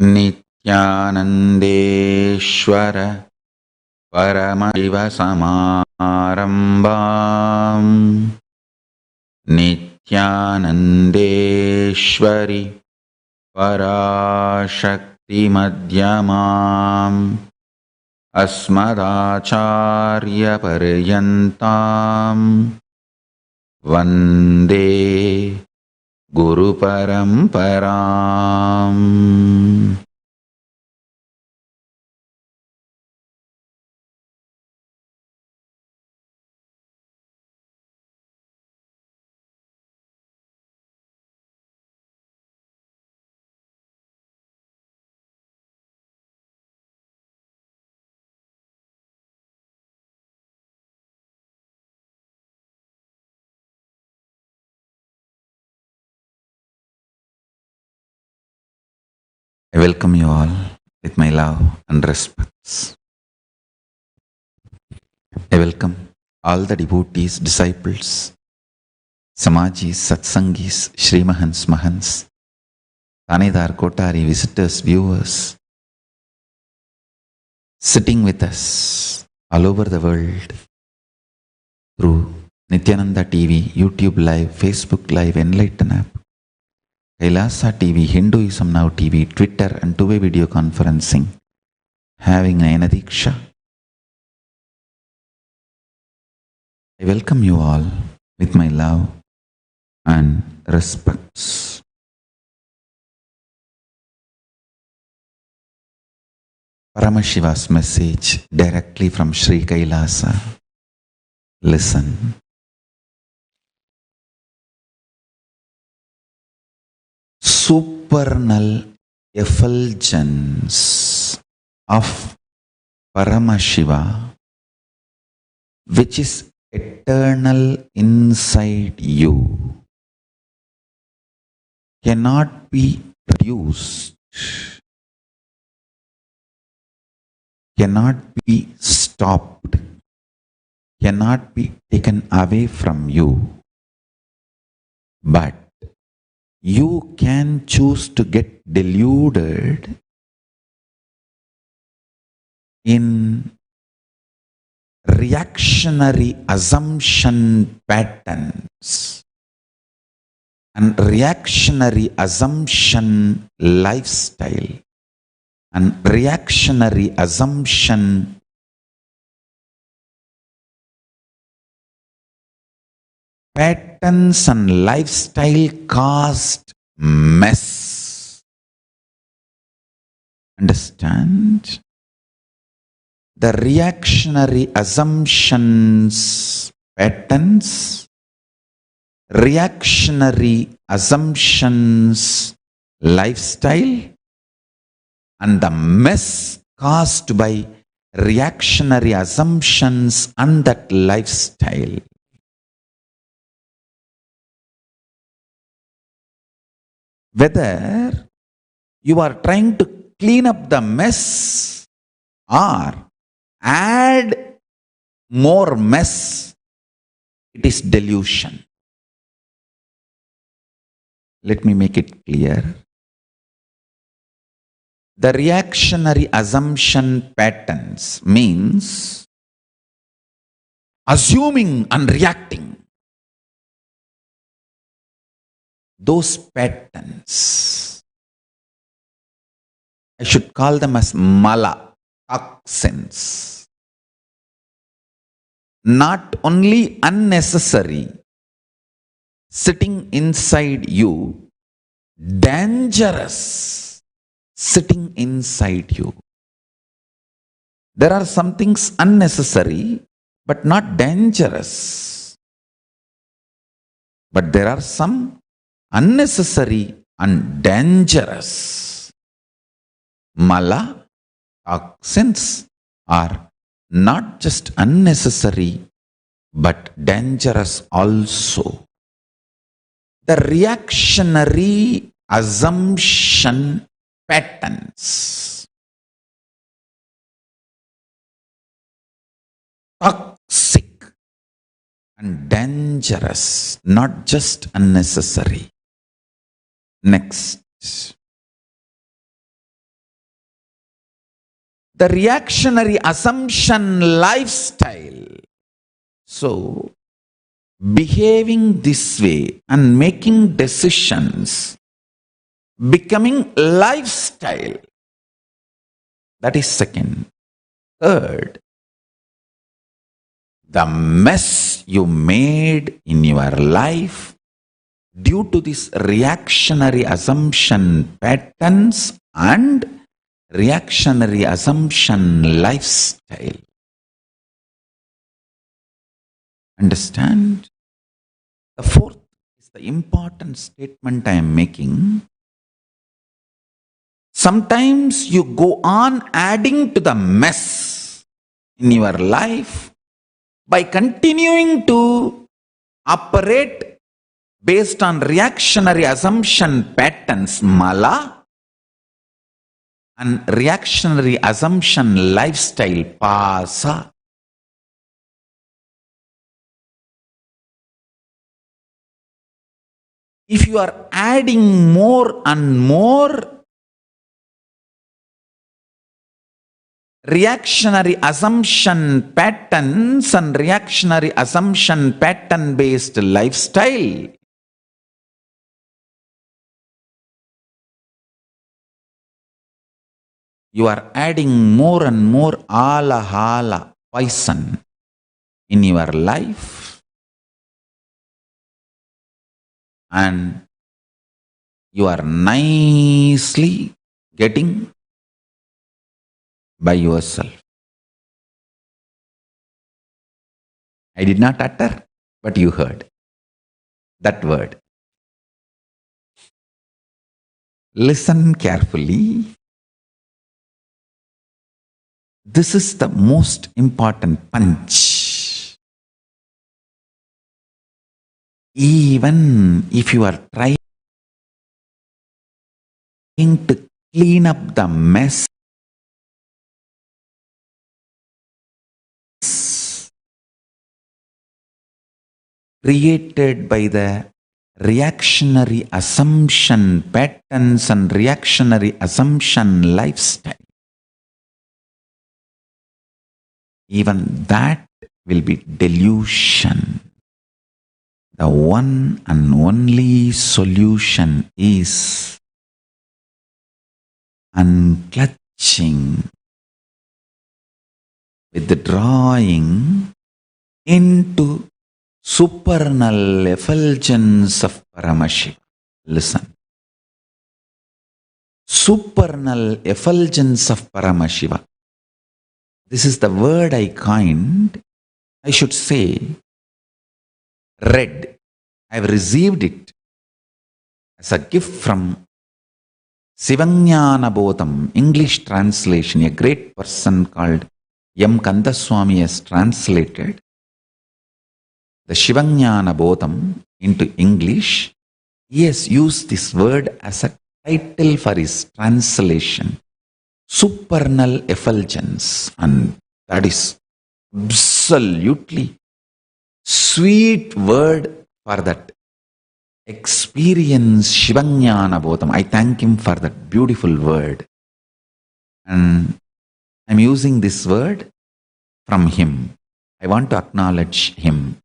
नित्यानन्देश्वर परमशिवसमारम्भाम् नित्यानन्देश्वरि पराशक्तिमध्यमाम् अस्मदाचार्यपर्यन्ताम् वन्दे गुरुपरम्पराम्. I welcome you all with my love and respects. I welcome all the devotees, disciples, Samajis, Satsangis, Shri Mahans, Mahans, Tanidar, Kotari, visitors, viewers, sitting with us all over the world through Nityananda TV, YouTube Live, Facebook Live, Enlighten app, Kailasa TV, Hinduism Now TV, Twitter and two-way video conferencing, having Nayana Diksha. I welcome you all with my love and respects. Paramashiva's message directly from Sri Kailasa. Listen. Supernal effulgence of Paramashiva, which is eternal inside you, cannot be produced, cannot be stopped, cannot be taken away from you, but you can choose to get deluded in reactionary assumption patterns and reactionary assumption lifestyle and reactionary assumption patterns and lifestyle caused mess. Understand? The reactionary assumptions patterns, reactionary assumptions lifestyle, and the mess caused by reactionary assumptions and that lifestyle. Whether you are trying to clean up the mess or add more mess, it is delusion. Let me make it clear. The reactionary assumption patterns means assuming and reacting. Those patterns, I should call them as mala, toxins. Not only unnecessary, sitting inside you, dangerous, sitting inside you. There are some things unnecessary, but not dangerous. But there are some unnecessary and dangerous. Mala, toxins are not just unnecessary, but dangerous also. The reactionary assumption patterns, toxic and dangerous, not just unnecessary. Next, the reactionary assumption lifestyle. So, behaving this way and making decisions, becoming lifestyle. That is second. Third, the mess you made in your life due to this reactionary assumption patterns and reactionary assumption lifestyle. Understand? The fourth is the important statement I am making. Sometimes you go on adding to the mess in your life by continuing to operate based on reactionary assumption patterns, mala, and reactionary assumption lifestyle, pasa. If you are adding more and more reactionary assumption patterns and reactionary assumption pattern based lifestyle, you are adding more and more alahala poison in your life, and you are nicely getting by yourself. I did not utter, but you heard that word. Listen carefully. This is the most important punch. Even if you are trying to clean up the mess created by the reactionary assumption patterns and reactionary assumption lifestyle, even that will be delusion. The one and only solution is unclutching, withdrawing into supernal effulgence of Paramashiva. Listen. Supernal effulgence of Paramashiva. This is the word I coined. I should say, read. I have received it as a gift from Sivajnana Bodham, English translation. A great person called M. Kandaswamy has translated the Sivajnana Bodham into English. He has used this word as a title for his translation, supernal effulgence, and that is absolutely sweet word for that experience, Sivajnana Bodham. I thank him for that beautiful word, and I'm using this word from him. I want to acknowledge him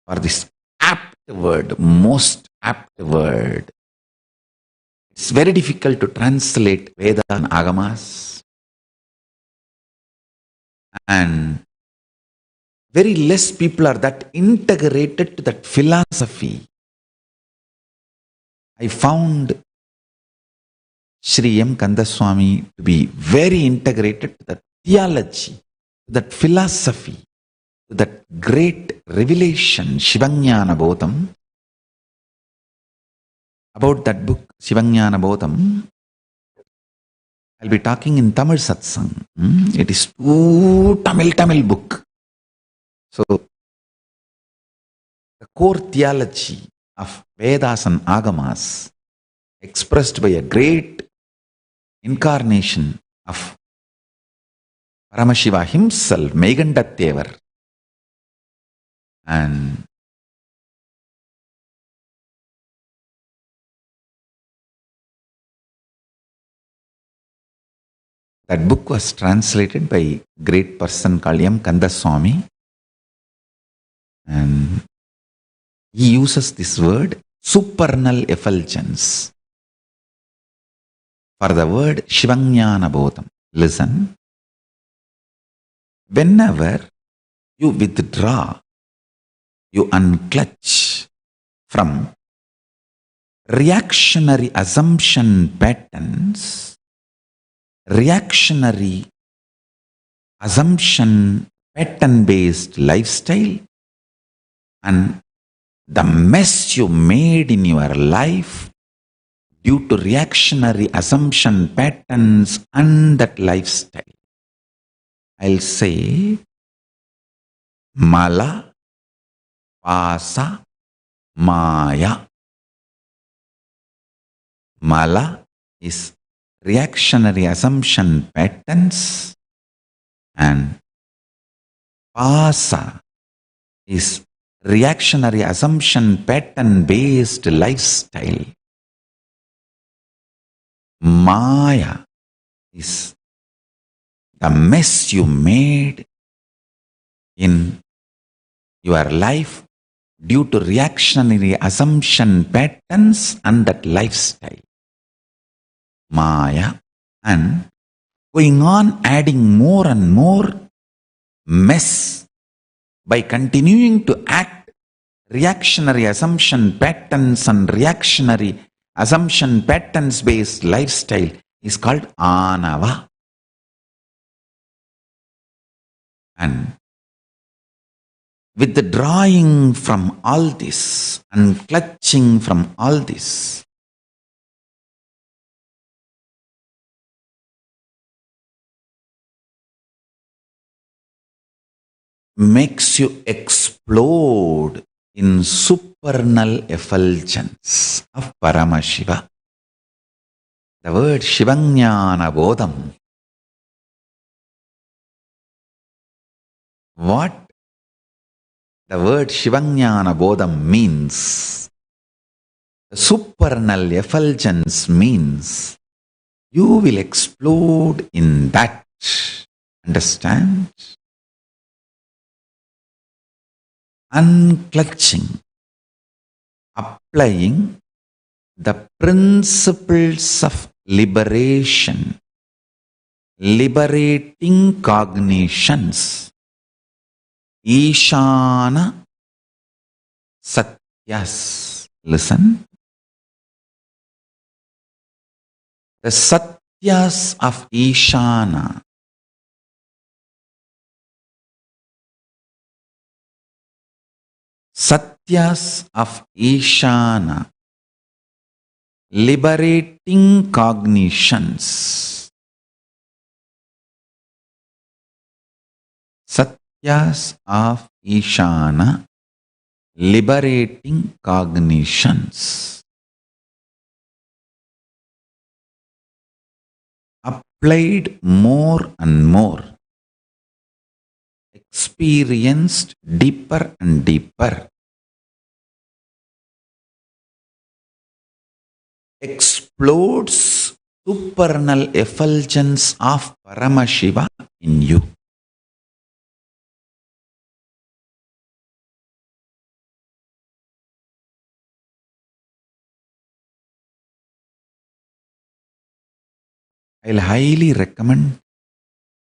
for this apt word, most apt word. It's very difficult to translate Veda and Agamas, and very less people are that integrated to that philosophy. I found Sri M. Kandaswamy to be very integrated to that theology, to that philosophy, to that great revelation, Sivajnana Bodham. About that book, Sivajnana Bodham, I'll be talking in Tamil Satsang. It is too Tamil book. So, the core theology of Vedas and Agamas expressed by a great incarnation of Paramashiva himself, Meghandathevar. And That book was translated by a great person called M. Kandaswamy, and he uses this word supernal effulgence for the word Shivajnana Bodham. Listen, whenever you withdraw, you unclutch from reactionary assumption patterns, reactionary assumption pattern based lifestyle, and the mess you made in your life due to reactionary assumption patterns and that lifestyle. I'll say Mala, Pasa, Maya. Mala is reactionary assumption patterns, and Pasa is reactionary assumption pattern based lifestyle. Maya is the mess you made in your life due to reactionary assumption patterns and that lifestyle. Maya, and going on adding more and more mess by continuing to act reactionary assumption patterns and reactionary assumption patterns based lifestyle is called Anava. And withdrawing from all this and clutching from all this, makes you explode in supernal effulgence of Paramashiva. The word Shivajnana Bodham. What the word Shivajnana Bodham means, the supernal effulgence means you will explode in that. Understand? Unclutching, applying the principles of liberation, liberating cognitions, Ishana Satyas. Listen. The Satyas of Ishana. Satyas of Ishana, liberating cognitions. Satyas of Ishana, liberating cognitions. Applied more and more, experienced deeper and deeper, explodes supernal effulgence of Paramashiva in you. I'll highly recommend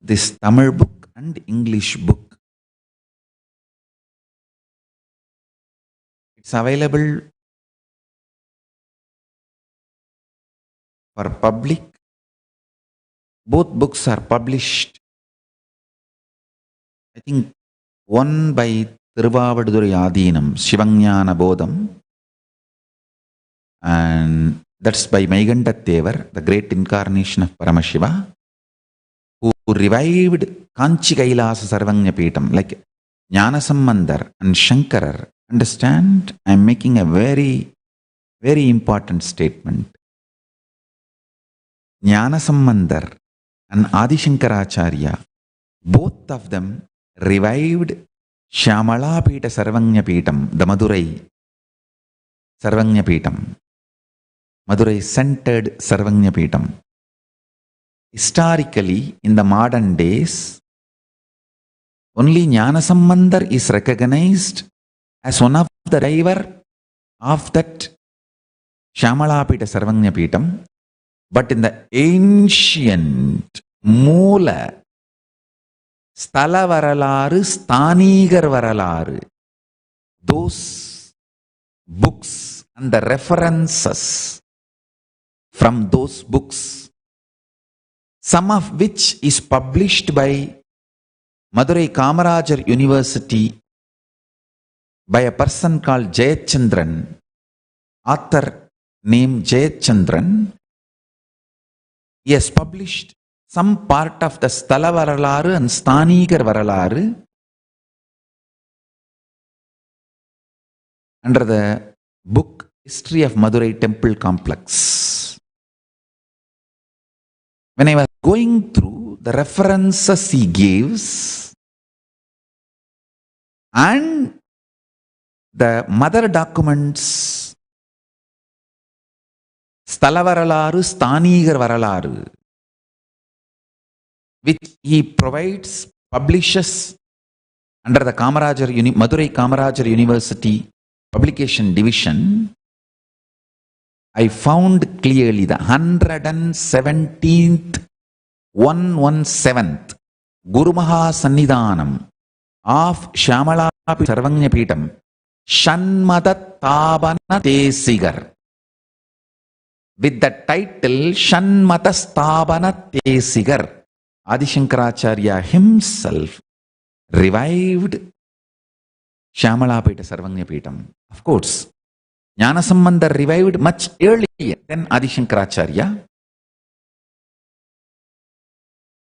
this Tamil book and English book. It's available for public. Both books are published, I think, one by Tiruvavadurai Adinam, Shivajnana Bodham, and that's by Maigandathevar, the great incarnation of Paramashiva, who revived Kanchi Kailasa Sarvanya Peetam, like Jnanasambandar and Shankarar. Understand? I am making a very, very important statement. Jnanasambandar and Adi Shankaracharya, both of them revived Shyamala Pita Sarvanya Peetam, the Madurai Sarvanya Peetam, Madurai centered Sarvanya Peetam. historically, in the modern days, only Jnanasambandar is recognized as one of the driver of that Shyamalapita Sarvagnapitam. But in the ancient Moola, Sthala Varalaru, Sthanigar Varalaru, those books and the references from those books, some of which is published by Madurai Kamarajar University by a person called Jayachandran, author named Jayachandran. He has published some part of the Sthala Varalaru and Sthanigar Varalaru under the book History of Madurai Temple Complex. When I was going through the references he gives and the mother documents, Sthala Varalaru, Sthanigar Varalaru, which he provides, publishes under the Madurai Kamarajar University Publication Division, I found clearly the 117th, 117th Gurumaha Sannidhanam of Shyamalapita Sarvagnapitam, Shanmata Tabana Tesigar, with the title Shanmata Stabana Tesigar. Adi Shankaracharya himself revived Shyamalapita Sarvagnapitam. Of course, Jnanasambandar revived much earlier than Adi Shankaracharya.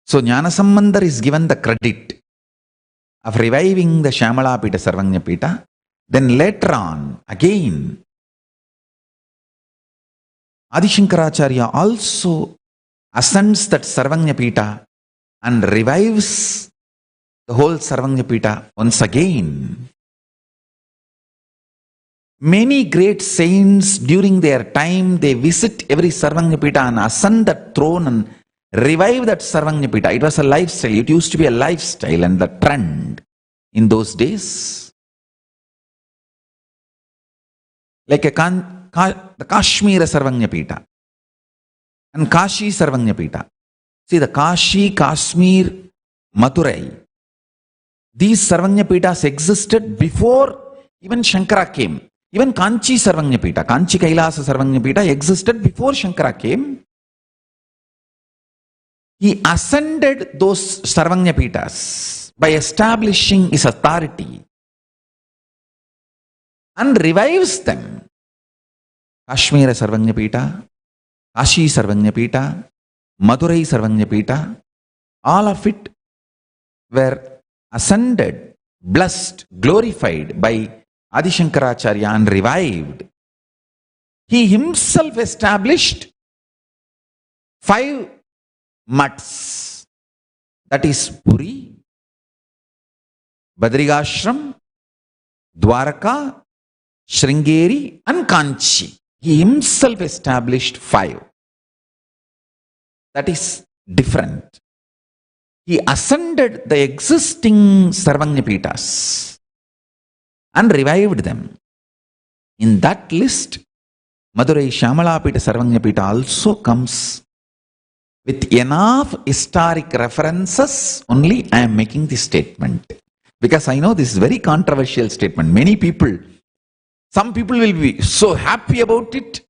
So Jnanasambandar is given the credit of reviving the Shyamalapita Sarvagnapitam. Then later on, again, Adi Shankaracharya also ascends that Sarvagnapitam and revives the whole Sarvagnapitam once again. Many great saints during their time, they visit every Sarvagnapitam and ascend that throne and revive that Sarvagnapitam. It was a lifestyle. It used to be a lifestyle and the trend in those days. Like the Kashmir Sarvagnapitam and Kashi Sarvagnapitam. See, the Kashi, Kashmir, Madurai, these Sarvagnapitas existed before even Shankara came. Even Kanchi Sarvagnapitam, Kanchi Kailasa Sarvagnapitam existed before Shankara came. He ascended those Sarvagnapitas by establishing his authority and revives them. Kashmir Sarvagnapitam, Kashi Sarvagnapitam, Madurai Sarvagnapitam, all of it were ascended, blessed, glorified by Adi Shankaracharya and revived. He himself established 5 mats, that is Puri, Badrigashram, Dwaraka, Sringeri and Kanchi. He himself established 5. That is different. He ascended the existing Sarvagnapitas and revived them. In that list, Madurai Shyamalapita Sarvagnapitam also comes with enough historic references. Only I am making this statement because I know this is a very controversial statement. Many people, some people will be so happy about it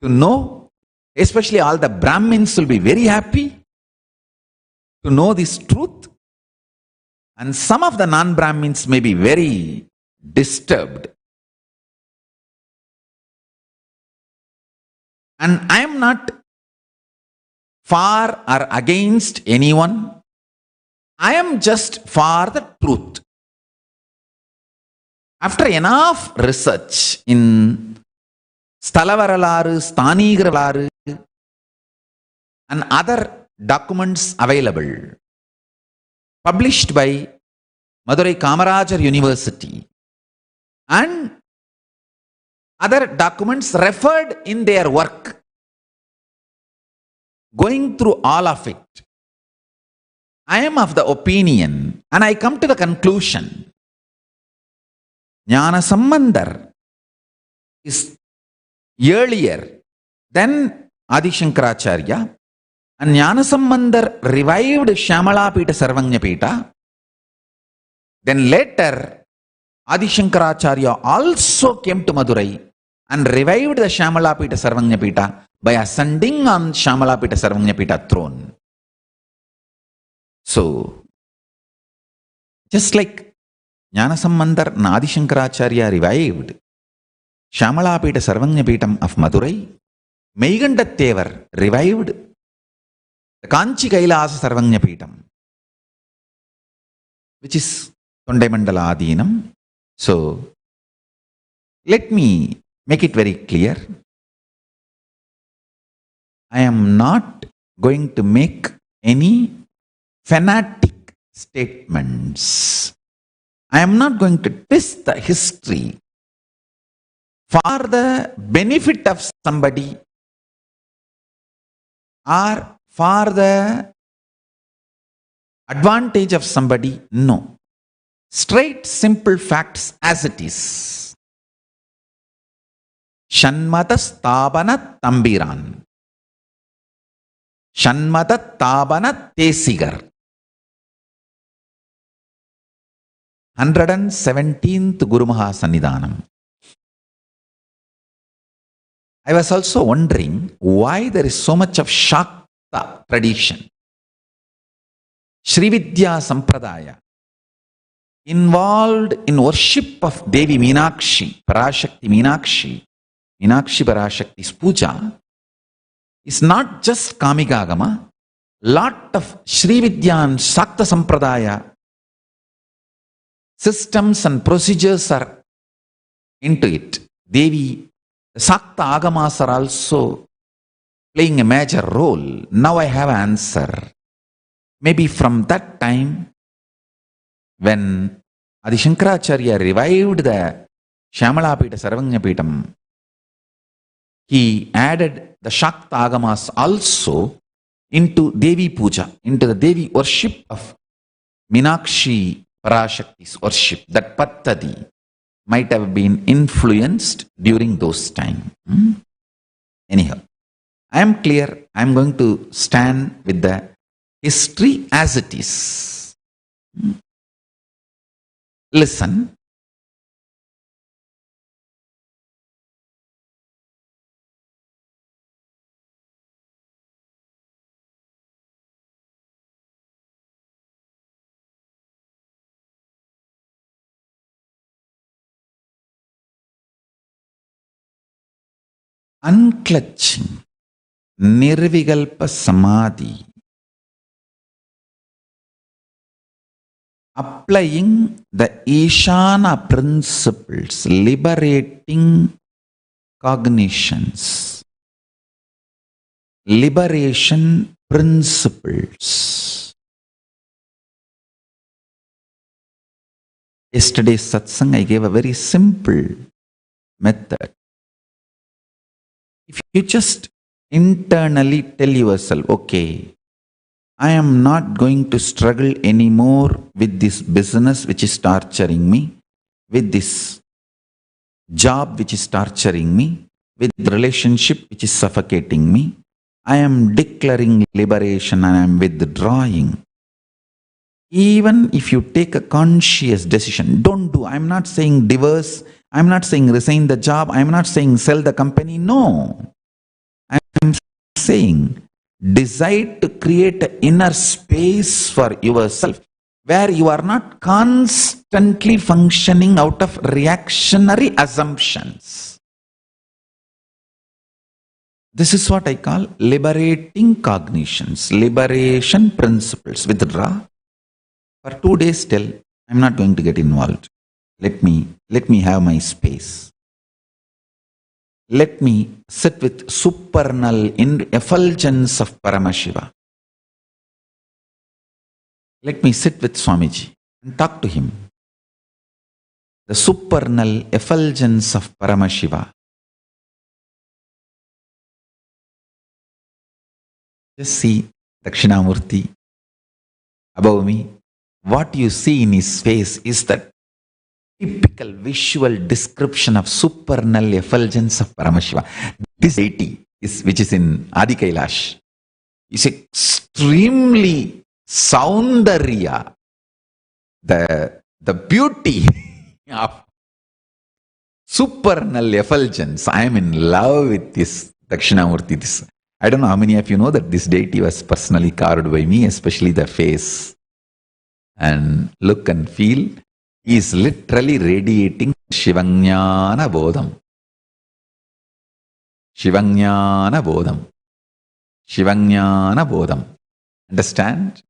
to know, especially all the Brahmins will be very happy to know this truth, and some of the non-Brahmins may be very disturbed. And I am not for or against anyone. I am just for the truth. After enough research in Sthala Varalaru, Sthanigar Varalaru and other documents available, published by Madurai Kamarajar University, and other documents referred in their work, going through all of it, I am of the opinion and I come to the conclusion Jnana Sambandar is earlier than Adi Shankaracharya, and Jnana Sambandar revived Shyamalapita Sarvajñapita. Then later Adi Shankaracharya also came to Madurai and revived the Shyamalapita Sarvajñapita by ascending on Shyamalapita Sarvajñapita throne. So, just like Jnana Sambandar and Adi Shankaracharya revived Shyamalapita Sarvajñapitam of Madurai, Meigandathevar revived the Kanchi Kailasa Sarvajñapitam, which is Tondai Adinam. So, let me make it very clear. I am not going to make any fanatic statements. I am not going to twist the history for the benefit of somebody or for the advantage of somebody. No. Straight, simple facts as it is. Shanmata Stabana Tambiran. Shanmata Tabana Tesigar. 117th Guru Mahasannidhanam. I was also wondering why there is so much of Shakta tradition. Srividya Sampradaya involved in worship of Devi Meenakshi, Parashakti Meenakshi, Meenakshi Parashakti's puja is not just Kamikagama. Lot of Srividya and Shakta Sampradaya systems and procedures are into it. Devi, the Shakta Agamas are also playing a major role. Now I have an answer. Maybe from that time, when Adi Shankaracharya revived the Shyamalapita Sarvajñapitam, he added the Shakta Agamas also into Devi Puja, into the Devi worship of Meenakshi Parashakti's worship. That Pattadi might have been influenced during those times. Anyhow, I am clear. I am going to stand with the history as it is. Listen. Unclutching, Nirvikalpa Samadhi, applying the Ishana principles, liberating cognitions, liberation principles. Yesterday's satsang, I gave a very simple method. If you just internally tell yourself, okay, I am not going to struggle anymore with this business which is torturing me, with this job which is torturing me, with the relationship which is suffocating me. I am declaring liberation and I am withdrawing. Even if you take a conscious decision, don't do. I am not saying divorce. I am not saying resign the job. I am not saying sell the company. No. I am saying decide to create an inner space for yourself where you are not constantly functioning out of reactionary assumptions. This is what I call liberating cognitions, liberation principles. Withdraw. For 2 days till, I'm not going to get involved. Let me have my space. Let me sit with supernal effulgence of Paramashiva. Let me sit with Swamiji and talk to him. The supernal effulgence of Paramashiva. Just see Dakshinamurti above me. What you see in his face is the typical visual description of supernal effulgence of Paramashiva. This deity, which is in Adi Kailash, is extremely soundarya. The beauty of supernal effulgence. I am in love with this Dakshinamurti. I don't know how many of you know that this deity was personally carved by me, especially the face and look and feel. He is literally radiating Shivajnana Bodham. Shivajnana Bodham. Shivajnana Bodham. Understand?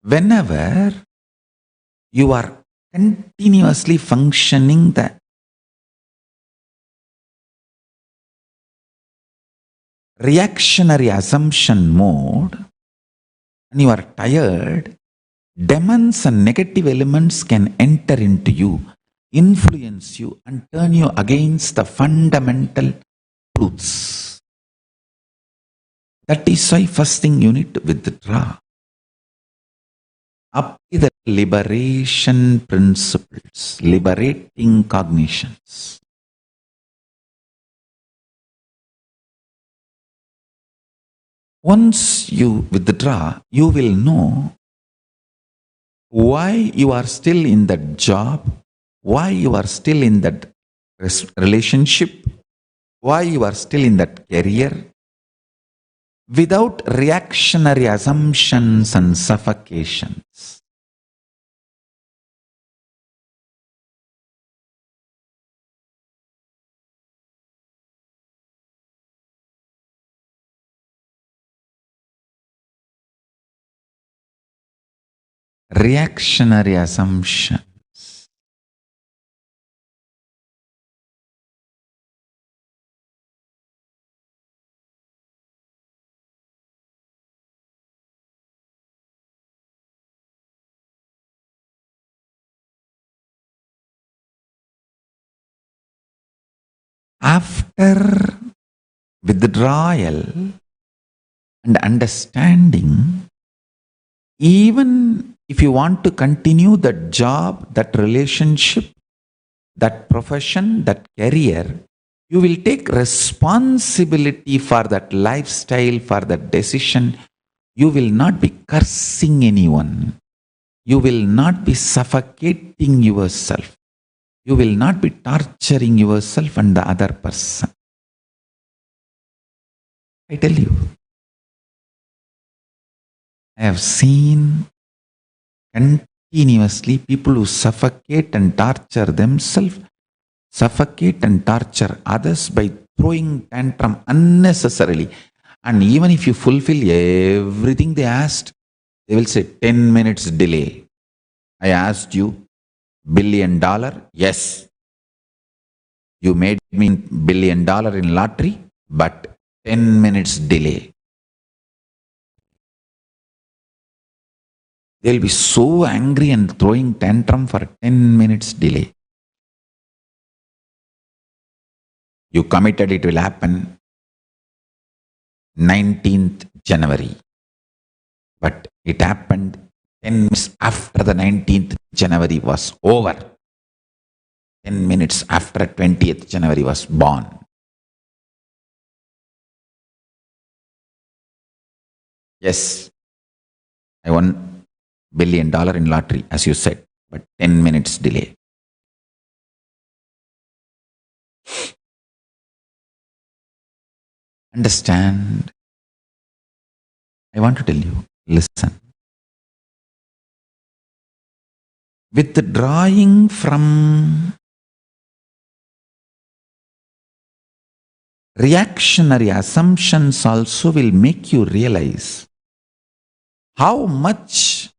Whenever you are continuously functioning the reactionary assumption mode and you are tired, demons and negative elements can enter into you, influence you, and turn you against the fundamental truths. That is why first thing you need to withdraw. Apply the liberation principles, liberating cognitions. Once you withdraw, you will know why you are still in that job, why you are still in that relationship, why you are still in that career, without reactionary assumptions and suffocations. Reactionary assumptions. After withdrawal and understanding, even if you want to continue that job, that relationship, that profession, that career, you will take responsibility for that lifestyle, for that decision. You will not be cursing anyone. You will not be suffocating yourself. You will not be torturing yourself and the other person. I tell you, I have seen continuously people who suffocate and torture themselves, suffocate and torture others by throwing tantrum unnecessarily. And even if you fulfill everything they asked, they will say 10 minutes delay. I asked you $1 billion. Yes. You made me $1 billion in lottery, but 10 minutes delay. They'll be so angry and throwing tantrum for 10 minutes delay. You committed it will happen 19th January. But it happened 10 minutes after the 19th January was over. 10 minutes after 20th January was born. Yes, I won $1 billion in lottery, as you said, but 10 minutes delay. Understand? I want to tell you, listen. Withdrawing from reactionary assumptions also will make you realize how much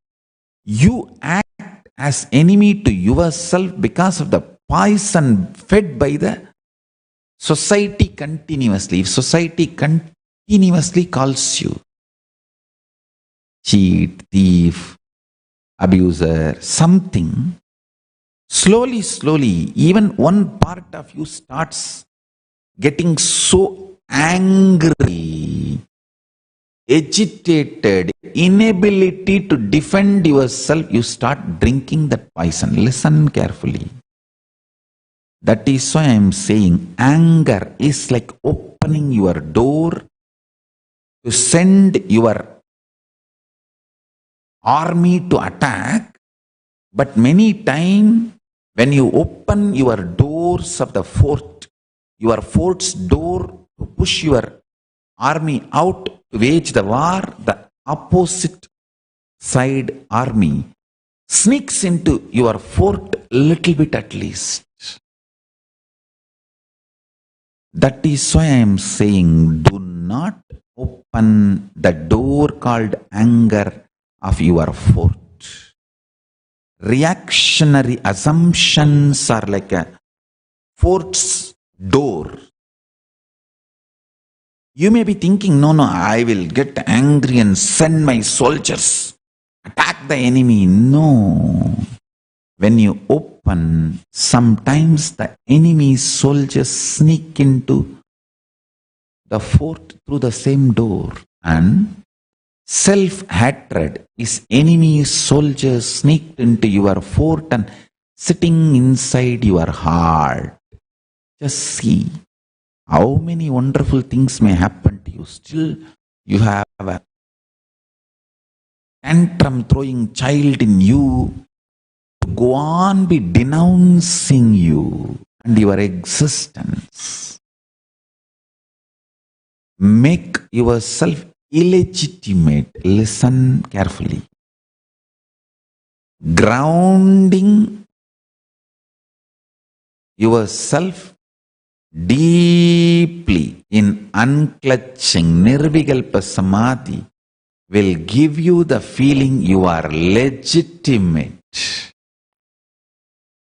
you act as enemy to yourself because of the poison fed by the society continuously. If society continuously calls you cheat, thief, abuser, something, slowly, even one part of you starts getting so angry, agitated, inability to defend yourself, you start drinking that poison. Listen carefully. That is why I am saying anger is like opening your door to send your army to attack. But many times when you open your doors of the fort, your fort's door to push your army out to wage the war, the opposite side army sneaks into your fort a little bit at least. That is why I am saying do not open the door called anger of your fort. Reactionary assumptions are like a fort's door. You may be thinking, no, I will get angry and send my soldiers, attack the enemy. No. When you open, sometimes the enemy soldiers sneak into the fort through the same door. And self-hatred is enemy soldiers sneaked into your fort and sitting inside your heart. Just see how many wonderful things may happen to you. Still, you have a tantrum throwing child in you to go on be denouncing you and your existence. Make yourself illegitimate. Listen carefully. Grounding yourself deeply in unclutching nirvikalpa samadhi will give you the feeling you are legitimate.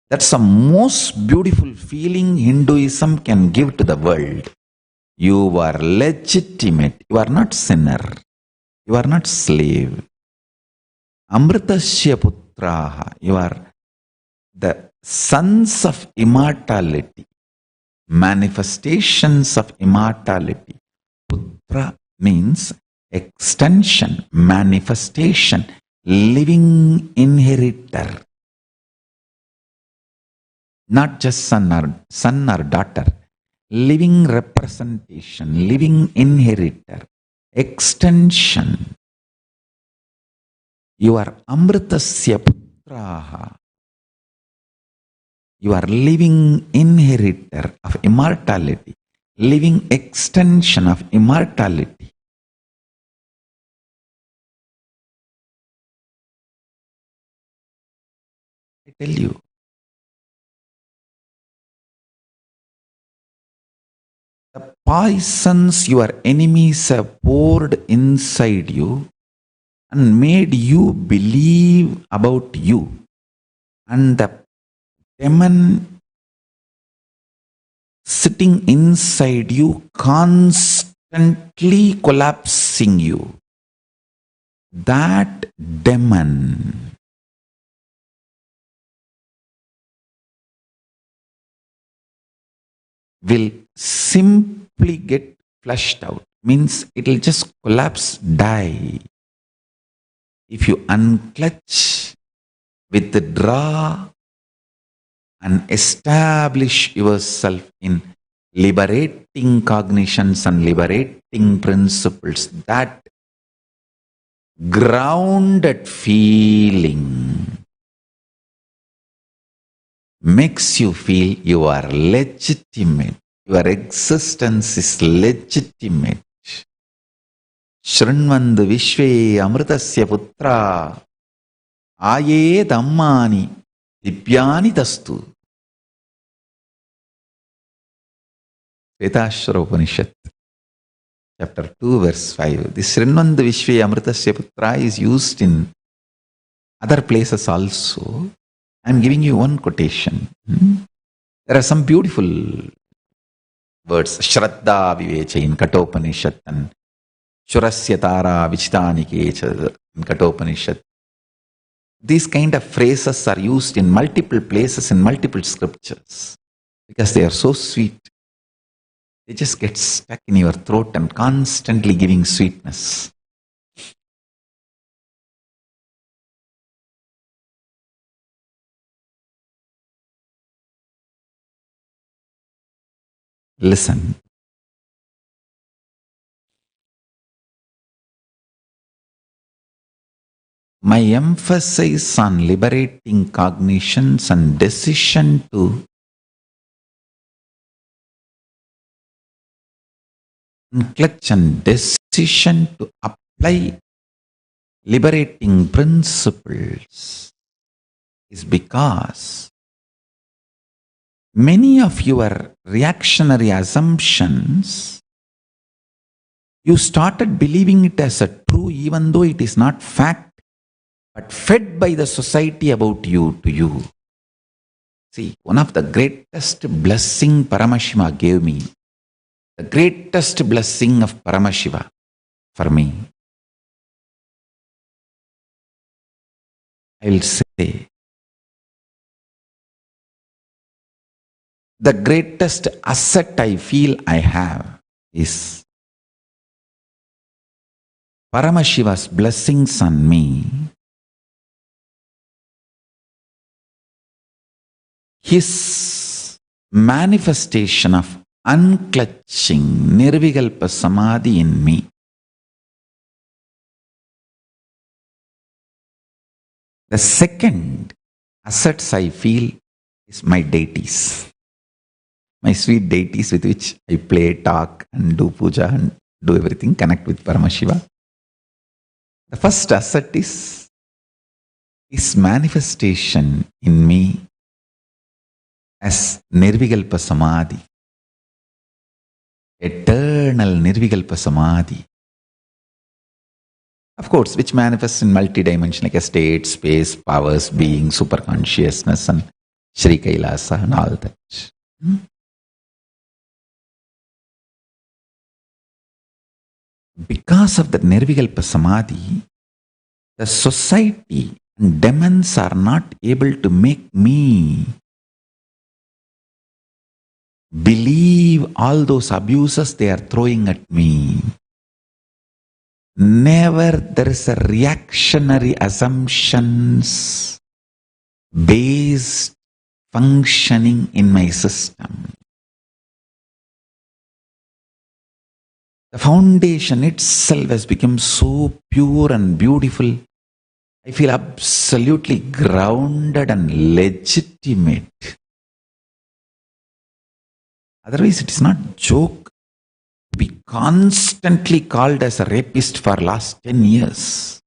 That's the most beautiful feeling Hinduism can give to the world. You are legitimate. You are not sinner. You are not slave. Amritasya putraha. You are the sons of immortality. Manifestations of immortality. Putra means extension, manifestation, living inheritor. Not just son or daughter. Living representation, living inheritor, extension. You are Amritasya putraha. You are living inheritor of immortality, living extension of immortality. I tell you, the poisons your enemies have poured inside you and made you believe about you, and the demon sitting inside you constantly collapsing you. That demon will simply get flushed out. Means it will just collapse, die. If you unclutch, withdraw, and establish yourself in liberating cognitions and liberating principles, that grounded feeling makes you feel you are legitimate. Your existence is legitimate. Shrinvandu Vishve Amritasya Putra Aye Dhammani Divyani Dastu. Vetashvara Upanishad, chapter 2, verse 5. This Shrinvandu Vishve Amritasya Putra is used in other places also. I am giving you one quotation. There are some beautiful words. Shraddha Vivecha in Katopanishad and Shurasya Tara Vichitanikecha in Katopanishad. These kind of phrases are used in multiple places in multiple scriptures because they are so sweet. they just get stuck in your throat and constantly giving sweetness. Listen. My emphasis on liberating cognitions and decision to clutch and decision to apply liberating principles is because many of your reactionary assumptions, you started believing it as a true even though it is not fact, but fed by the society about you to you. See, one of the greatest blessing Paramashiva gave me, the greatest blessing of Paramashiva for me, I will say, the greatest asset I feel I have is Paramashiva's blessings on me, his manifestation of unclutching Nirvikalpa Samadhi in me. The second assets I feel is my deities, my sweet deities with which I play, talk and do puja and do everything, connect with Paramashiva. The first asset is his manifestation in me as Nirvikalpa Samadhi, eternal Nirvikalpa Samadhi. Of course, which manifests in multi-dimension like a state, space, powers, being, superconsciousness and Sri Kailasa and all that. Because of the Nirvikalpa Samadhi, the society and demons are not able to make me believe all those abuses they are throwing at me. Never there is a reactionary assumptions based functioning in my system. The foundation itself has become so pure and beautiful. I feel absolutely grounded and legitimate. Otherwise, it is not joke to be constantly called as a rapist for last 10 years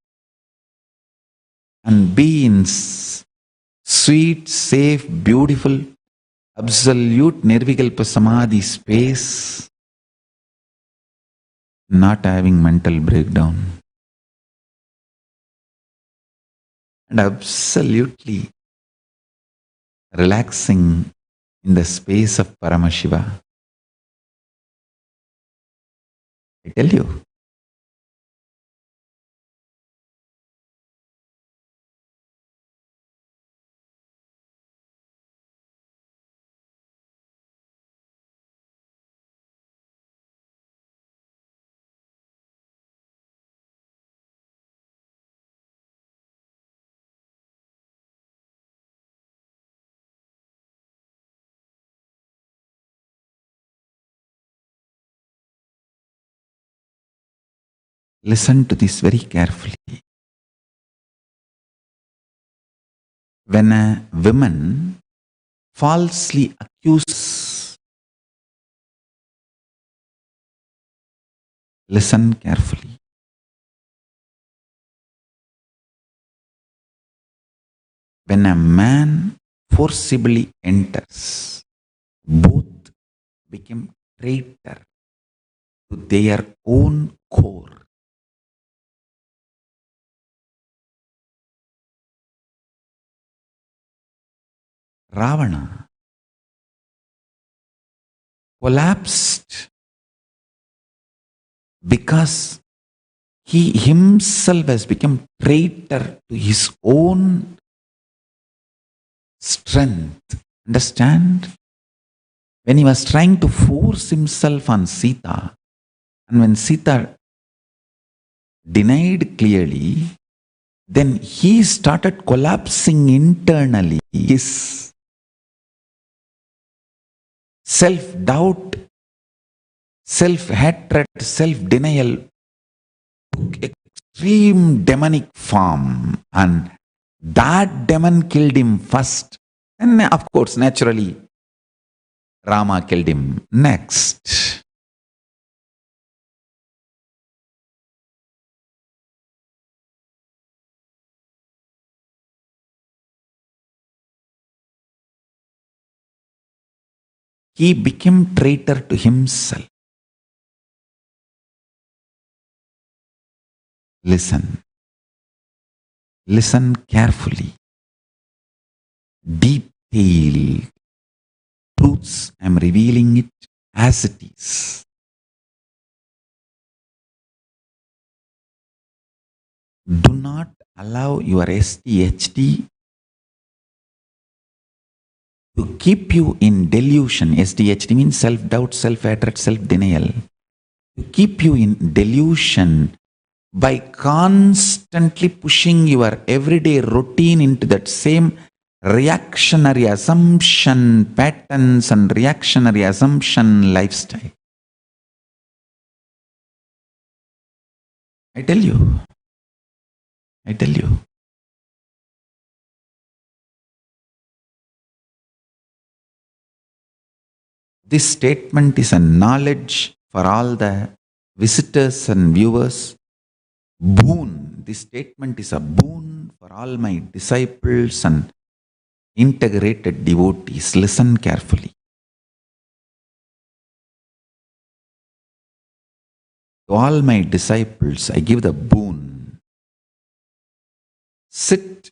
and be in sweet, safe, beautiful, absolute Nirvikalpa Samadhi space, not having mental breakdown and absolutely relaxing in the space of Paramashiva. I tell you, listen to this very carefully. When a woman falsely accuses, listen carefully. When a man forcibly enters, both become traitor to their own core. Ravana collapsed because he himself has become traitor to his own strength. Understand? when he was trying to force himself on Sita, and when Sita denied clearly, then he started collapsing internally. His self-doubt, self-hatred, self-denial took extreme demonic form, and that demon killed him first. And of course, naturally, Rama killed him next. He became traitor to himself. Listen. Listen carefully. Detailed truths. I am revealing it as it is. Do not allow your SDHD to keep you in delusion. SDHD means self-doubt, self-hatred, self-denial. To keep you in delusion by constantly pushing your everyday routine into that same reactionary assumption patterns and reactionary assumption lifestyle. I tell you. This statement is a knowledge for all the visitors and viewers. Boon. This statement is a boon for all my disciples and integrated devotees. Listen carefully. To all my disciples, I give the boon. Sit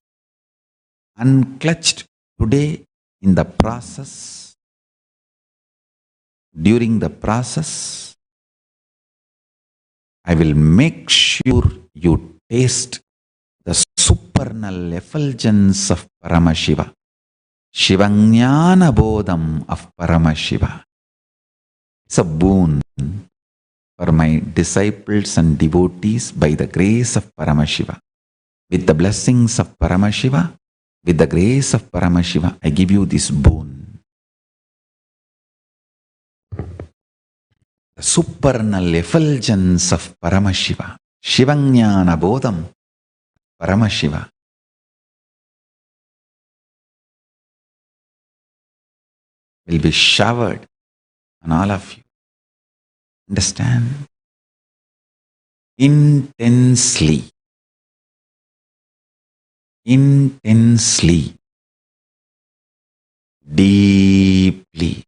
unclutched today in the process. During the process, I will make sure you taste the supernal effulgence of Paramashiva. Shivajnana Bodham of Paramashiva. It's a boon for my disciples and devotees by the grace of Paramashiva. With the blessings of Paramashiva, with the grace of Paramashiva, I give you this boon. The supernal effulgence of Paramashiva. Shivajnana Bodham, Paramashiva. Will be showered on all of you. Understand? Intensely. Intensely. Deeply.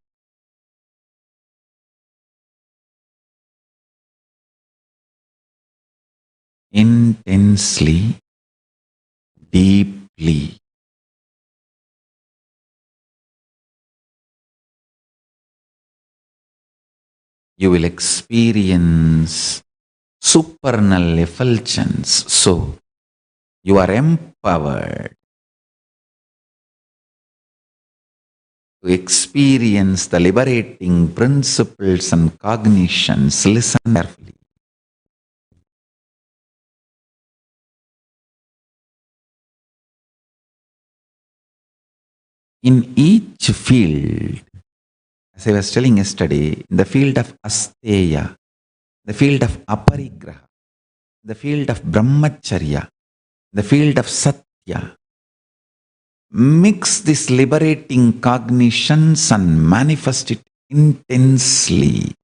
Intensely, deeply. You will experience supernal effulgence. So, you are empowered to experience the liberating principles and cognitions. Listen carefully. In each field, as I was telling yesterday, in the field of Asteya, the field of Aparigraha, the field of Brahmacharya, the field of Satya, mix these liberating cognitions and manifest it intensely.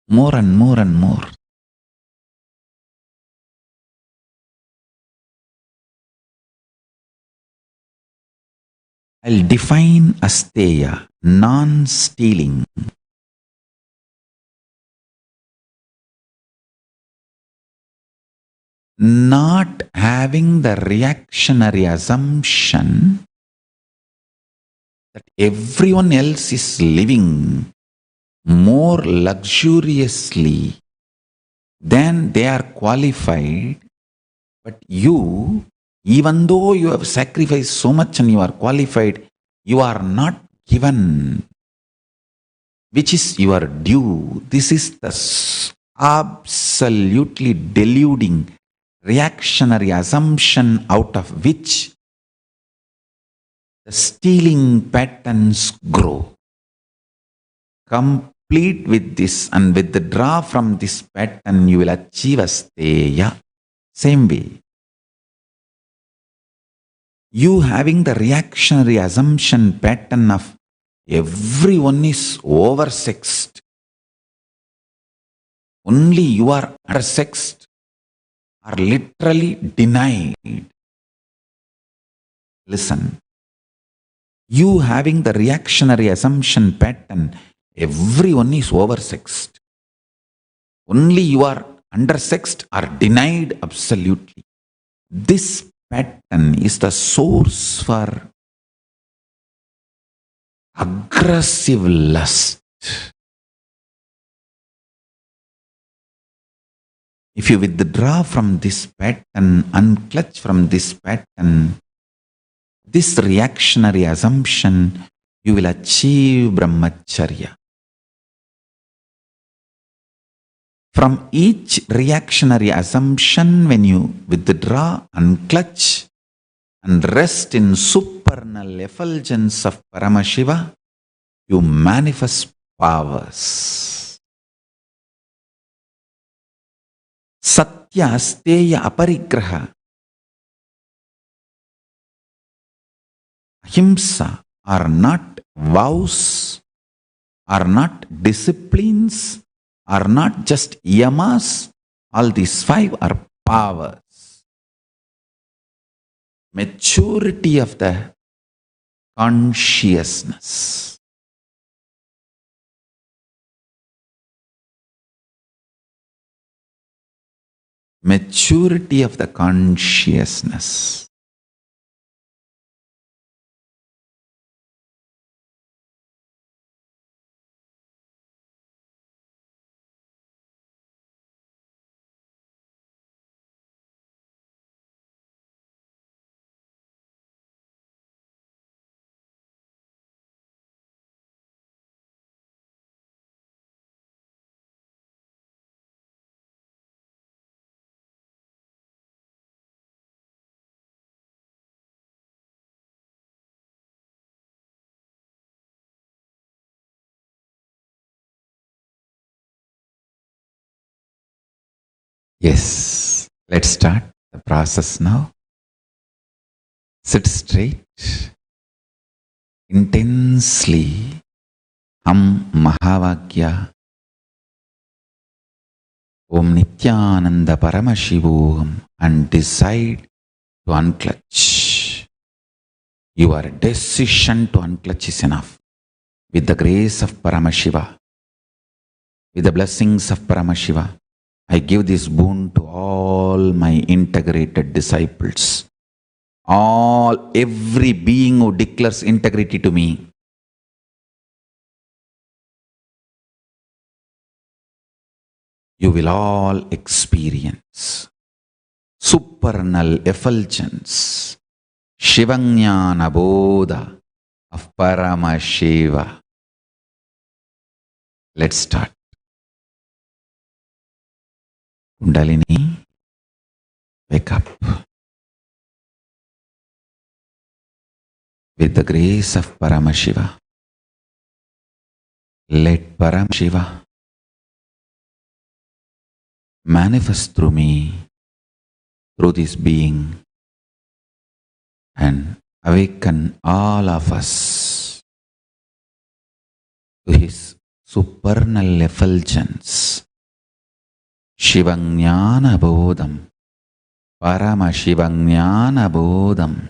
More and more and more. I'll define Asteya, non-stealing. Not having the reactionary assumption that everyone else is living more luxuriously than they are qualified, but you, even though you have sacrificed so much and you are qualified, you are not given which is your due. This is the absolutely deluding reactionary assumption out of which the stealing patterns grow. Complete with this and withdraw from this pattern, you will achieve asteya. Same way. You having the reactionary assumption pattern of everyone is oversexed, only you are undersexed, are literally denied. Listen, you having the reactionary assumption pattern, everyone is oversexed, only you are undersexed, are denied absolutely. This pattern is the source for aggressive lust. If you withdraw from this pattern, unclutch from this pattern, this reactionary assumption, you will achieve brahmacharya. From each reactionary assumption, when you withdraw, unclutch, and rest in supernal effulgence of Paramashiva, you manifest powers. Satya asteya aparigraha, ahimsa are not vows, are not disciplines, are not just yamas. All these five are powers. Maturity of the consciousness. Maturity of the consciousness. Yes, let's start the process now. Sit straight, intensely hum Mahavakya Om Nityananda Paramashivoham and decide to unclutch. Your decision to unclutch is enough. With the grace of Paramashiva, with the blessings of Paramashiva, I give this boon to all my integrated disciples. Every being who declares integrity to me. You will all experience supernal effulgence, Shivajnana Bodha of Paramashiva. Let's start. Kundalini, wake up. With the grace of Paramashiva, let Paramashiva manifest through me, through this being, and awaken all of us to his supernal effulgence. Shivajnana Bodham, Paramashivajnana Bodham.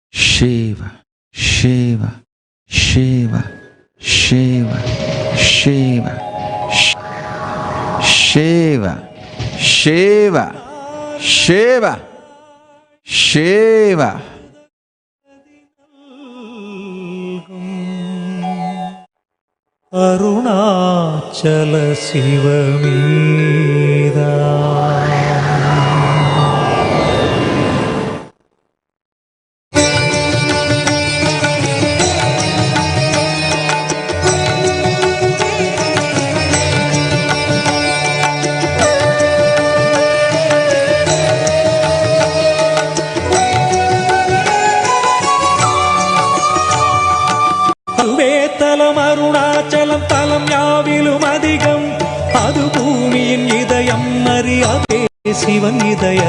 Shiva, Shiva, Shiva, Shiva, Shiva, Shiva, Shiva, Shiva, Shiva. Arunachala Sivamida. அதுவே தலம் அருணாச்சலம் தலம் யாவிலும் அதிகம் அது பூமியின் இதயம் அறியாதே சிவன் இதய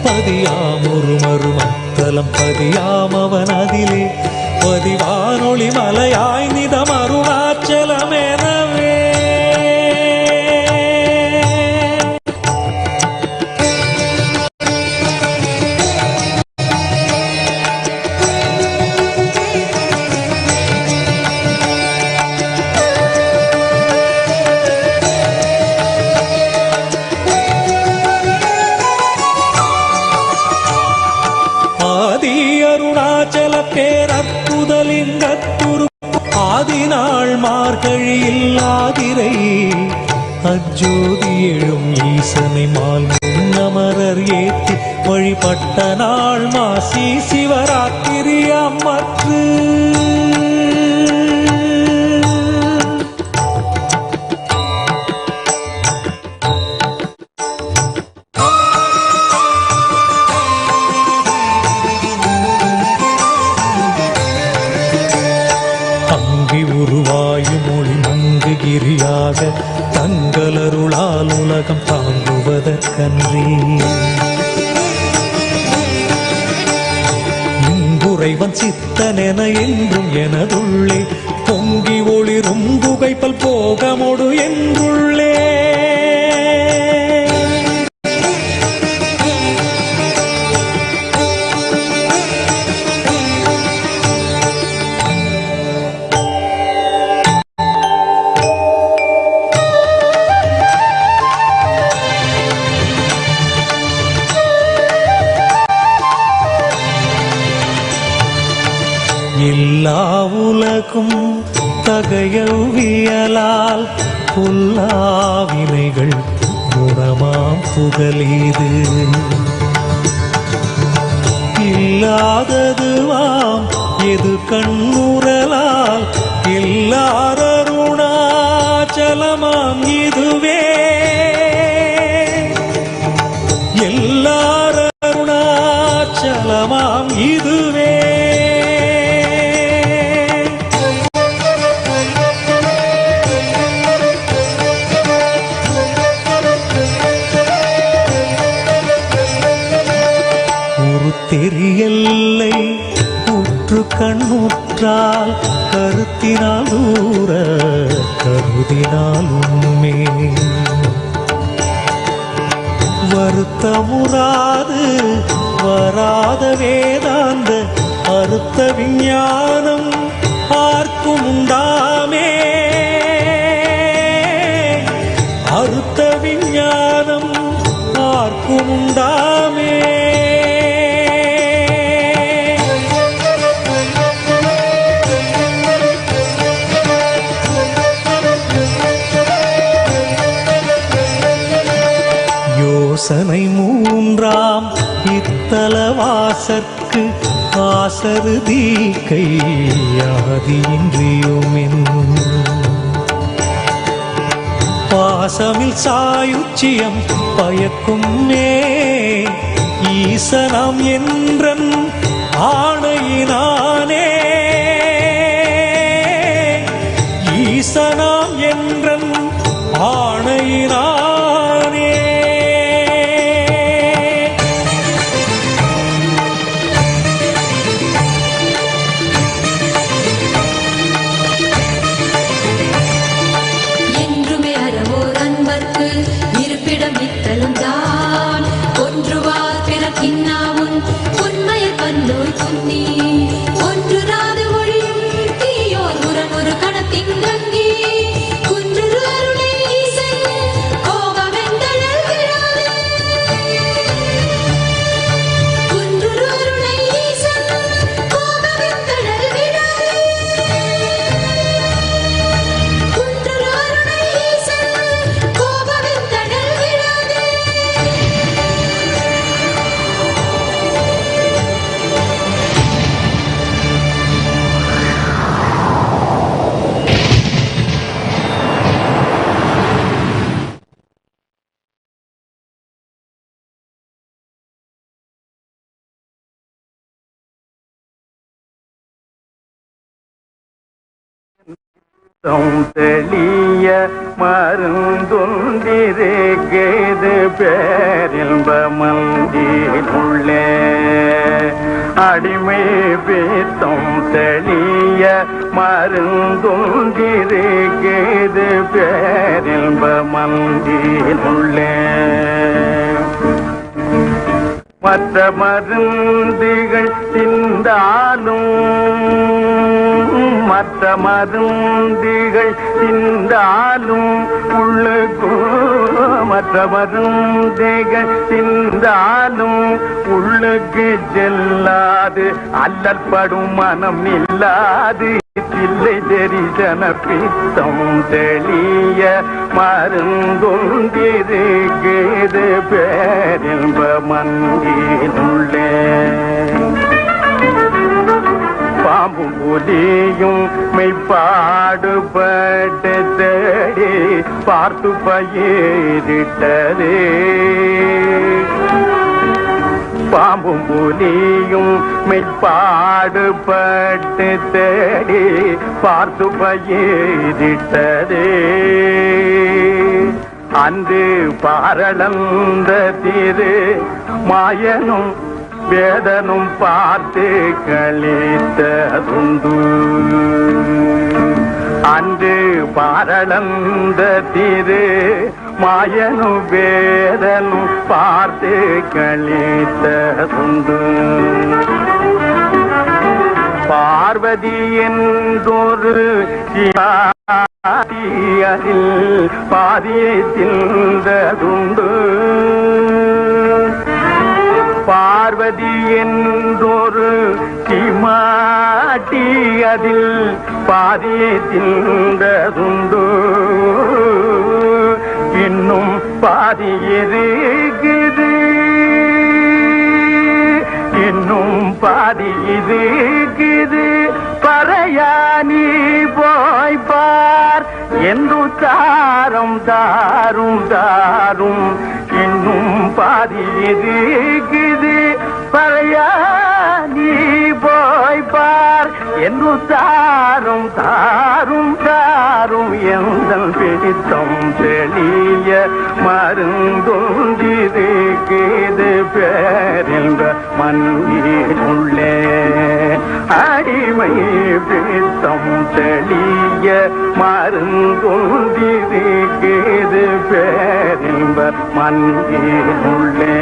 பதியாம் ஒரு மருமத்தலம் பதியாம் அவன் அதிலே பதிவானொளி மலையாய் நிதம் அருணாச்சலமெனவே ஆதி அருணாச்சல பேரற்புதலிங்கத்துரு ஆதிநாள் மார்கழியில் ஆதிரை அஜோதி எழும் ஈசனை மால் முன்னமரர் ஏற்றி வழிபட்ட நாள் மாசி சிவராத்திரி அம்மற்று உருவாயும் மொழி மங்குகிரியாக தங்களருளால் உலகம் தாங்குவதற்கன்றி இங்குறைவன் சித்தனென என்றும் எனதுள்ளே பொங்கி ஒளிரும் புகைப்பல் போகமொடு என்றுள்ளே எல்லா உலகும் தகையவியலால் புல்லாவினைகள் குணமாம் புகலீது இல்லாததுவாம் எது கண்ணுறலால் எல்லாரருணாச்சலமாம் இதுவே எல்லாரருணாச்சலமாம் இதுவே தெரியல்லை உற்று கண்ணுற்றால் கருத்தினால் ஊற கருதினால் உண்மை வருத்தமுறாது வராத வேதாந்த அறுத்த விஞ்ஞானம் பார்க்கும் உண்டாமே அறுத்த விஞ்ஞானம் பார்க்கும் உண்டாமே யோசனை மூன்றாம் இத்தலவாசற்கு ஆசருதி கையாதியின்றியுமென் பாசமில் சாயுச்சியம் பயக்கும் மே ஈசனம் என்றன் ஆணையினானே ஈசனாம் என்றன் ஆணையினானே இருப்பிடம் இத்தலும் தான் ஒன்றுவார் பிறக்கின்னாவும் உண்மைய கண்ணோய் துண்ணி ஒன்று ராது ஒழியும் தீயோர் முரணொரு கணத்திங்கங்கி தெளிய மருந்தொன்றிருக்கிறது பேரின்ப மந்தினுள்ளே அடிமை பீத்தம் தெளிய மருந்தொன்றிருக்கிறது பேரின்ப மந்தினுள்ளே மற்ற மருந்துகள் தின்றாலும் மற்ற மருந்துகள் தின்றாலும் உள்ளுக்கும் மற்ற மருந்துகள் தின்றாலும் உள்ளுக்கு செல்லாது அல்லற்படும் மனம் இல்லாது இல்லை தரிசன பித்தம் தெளிய மருந்தொன்றிருக்கிறது பேரின்ப மந்தினுள்ளே பாம்பும் புலியும் மெய்ப்பாடுபட்டு தேடி பார்த்து பயிரிட்டதே பாம்பும் புலியும் மெய்ப்பாடுபட்டு தேடி பார்த்து பயிரிட்டதே அன்று பாரளந்த திரு மாயனும் வேதனும் பார்த்து கழித்ததுண்டு அன்று பாரளந்த திரு மாயனும் வேதனும் பார்த்து கழித்ததுண்டு பார்வதி என்றொரு அதில் பாதியை தின்றதுண்டு பார்வதி என்றொரு சிமாட்டி அதில் பாதியை தின்றதுண்டு இன்னும் பாதி இருக்குது இன்னும் பாதி இருக்குது பறையானி போய் பார் என்று தாரும் தாரும் தாரும் இன்னும் பாதி இருக்குது பறையானி போய் பார் என்று தாரும் தாரும் தாரும் எந்த பிடித்தம் தெளிய மருந்தொன்றிருக்கிறது பேரின்ப மந்தினுள்ளே அடிமை பிடித்தம் தெளிய மருந்தொன்றிருக்கிறது பேரின்ப மந்தினுள்ளே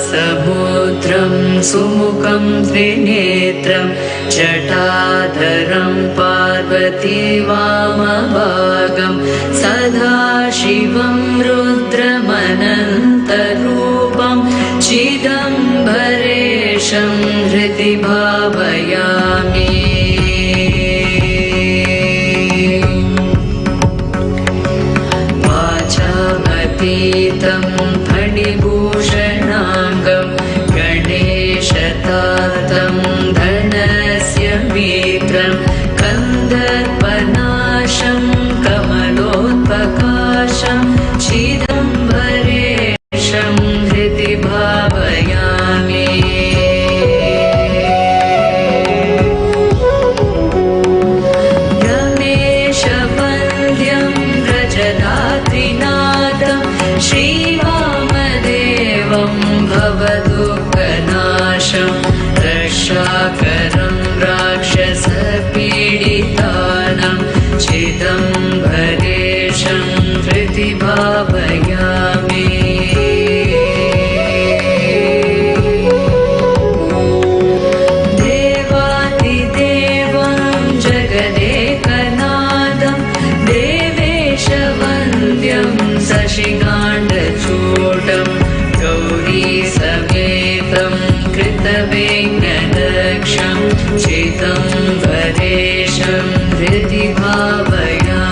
कृपासमुद्रं सुमुखं त्रिनेत्रं जटाधरं पार्वती वामभागं सदाशिवं रुद्रमनन्तरूपं चिदम्बरेशं हृदि भावयामि वाचामतीतं फणिभूषणाङ्गं गणेशतातं धनस्य मित्रं कन्दर्पनाशं कमलोत्पकाशं चिदम्बरेशं हृदि भावयामि रमेशवन्द्यं व्रजदात्रिनाथं श्रीवामदेवं भवदुःखनाशं रक्षाकरं राक्षसपीडितानां चिदम्बरेशं हृदि भावयामि देवादिदेवं जगदेकनाथं देवेशवन्द्यं शशिकाण्डचूडं गौरीसमेतं कृतविघ्नदक्षं चिदम्बरेशं हृदि भावयामि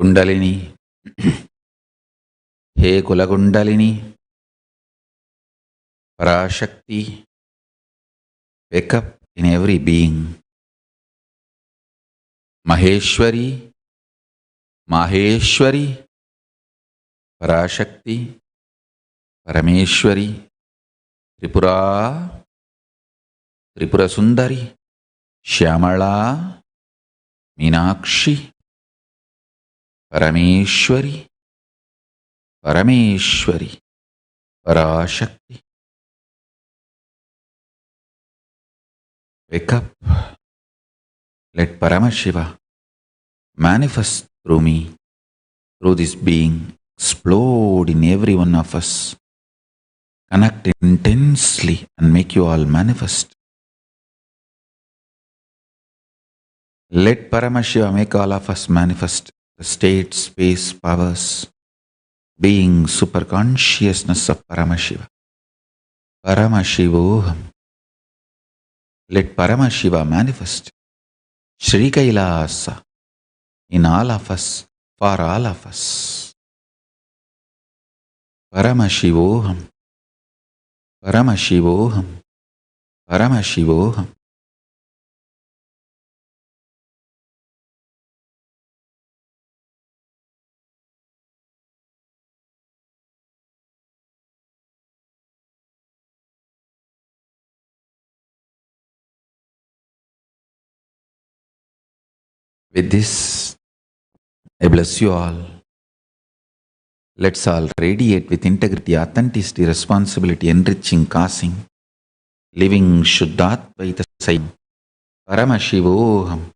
कुंडलिनी, हे कुलकुंडलिनी, पराशक्ति, wake up in every being. Maheshwari, Maheshwari, Parashakti, Parameshwari, Tripura, Tripura Sundari, Shyamala, Meenakshi, Parameshwari, Parameshwari, Parashakti. Wake up. Let Paramashiva manifest through me, through this being, explode in every one of us. Connect intensely and make you all manifest. Let Paramashiva make all of us manifest the state, space, powers, being, super consciousness of Paramashiva. Paramashivoham. Let Paramashiva manifest Shri Kailasa in all of us, for all of us. Paramashivoham, Paramashivoham, Paramashivoham. With this, I bless you all. Let's all radiate with integrity, authenticity, responsibility, enriching, causing, living Shuddhatvaita Sai. Paramashivoham,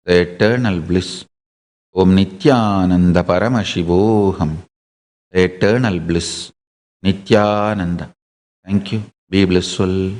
the eternal bliss. Om Nityananda Paramashivoham, the eternal bliss. Nityananda. Thank you. Be blissful.